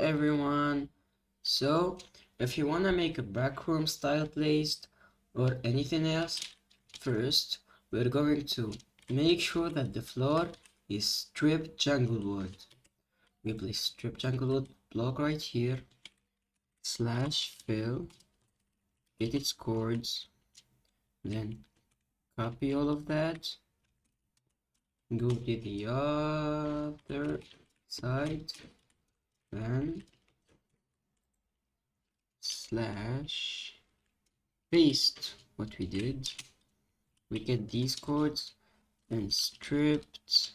everyone. So if you wanna make a backroom style place or anything else, first we're going to make sure that the floor is stripped jungle wood. We place strip jungle wood block right here, slash fill, get its chords, then copy all of that, go to the other side, then slash paste what we did. We get these chords and stripped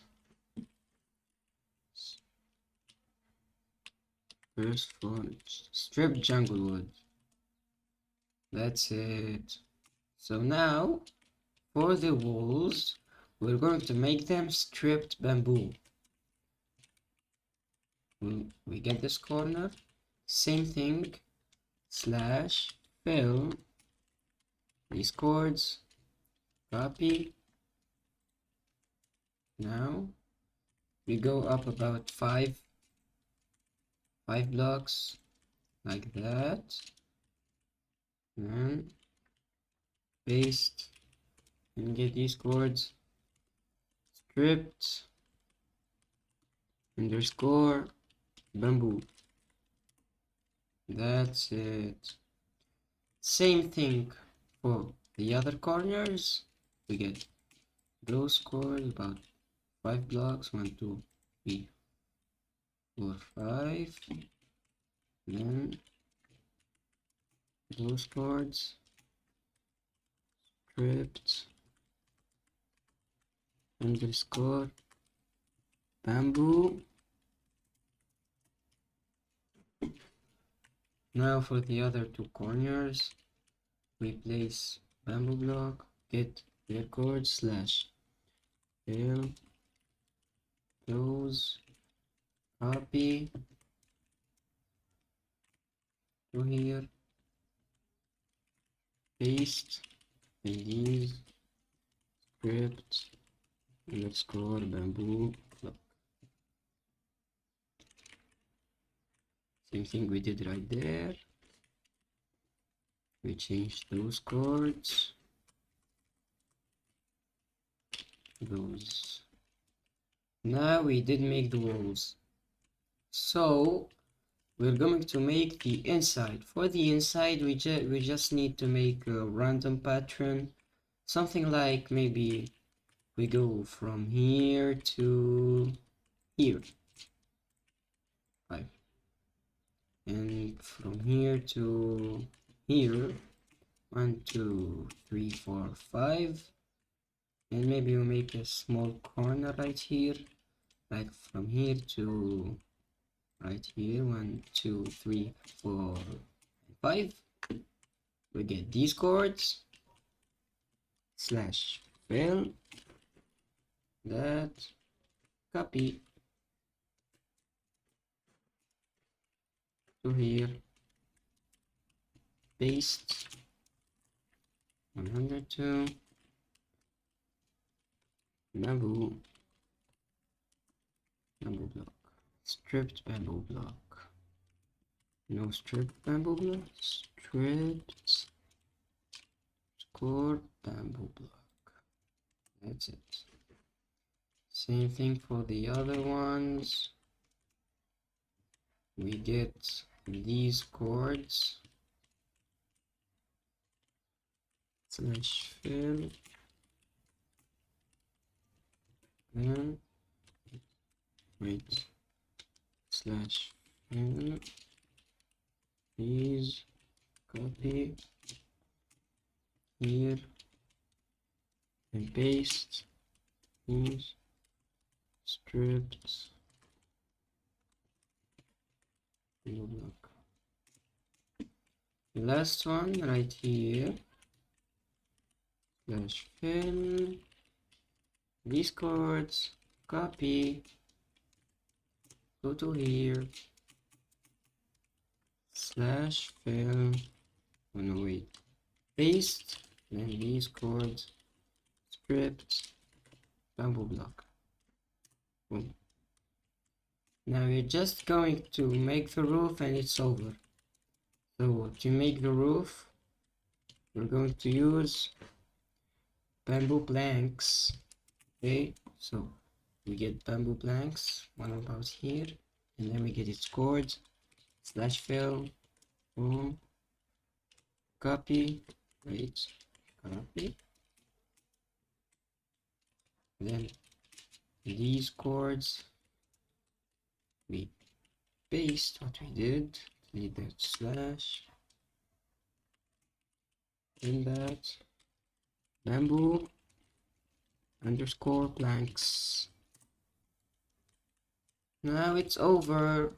first one, strip jungle wood. That's it. So now for the walls, we're going to make them stripped bamboo. We get this corner, same thing, slash fill these chords, copy. Now we go up about five blocks like that, and paste and get these chords, stripped underscore bamboo. That's it. Same thing for the other corners. We get those chords about 5 blocks, 1 2 3 4 5, then those chords, stripped underscore bamboo. Now for the other two corners, we place bamboo block, get their chord, slash fill, close, copy to here, paste, and these stripped underscore bamboo block. Same thing we did right there. We changed those chords, those. Now we did make the walls, so we're going to make the inside. For the inside, we just need to make a random pattern, something like maybe we go from here to here, 5, and from here to here, 1 2 3 4 5, and maybe we make a small corner right here, like from here to right here, 1 2 3 4 5. We get these chords, slash fill that, copy to here, paste 102 bamboo block, stripped bamboo block, no stripped bamboo block, stripped score bamboo block. That's it. Same thing for the other ones. We get these chords, slash fill, and wait, slash fill, these, copy here, and paste these, stripped blue block. The last one right here, slash fill these chords, copy, go to here, slash fill, oh no wait, paste, then these chords, stripped bamboo block. Boom. Now we're just going to make the roof and it's over. So to make the roof, we're going to use bamboo planks. Okay, so we get bamboo planks, one about here, and then we get its chords, slash fill, boom, copy, wait, copy, then these chords, we paste what we did, delete that slash, in that, bamboo, underscore planks. Now it's over.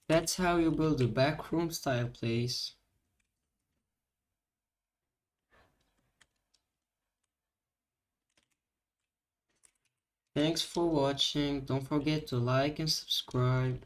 That's how you build a backroom style place. Thanks for watching. Don't forget to like and subscribe.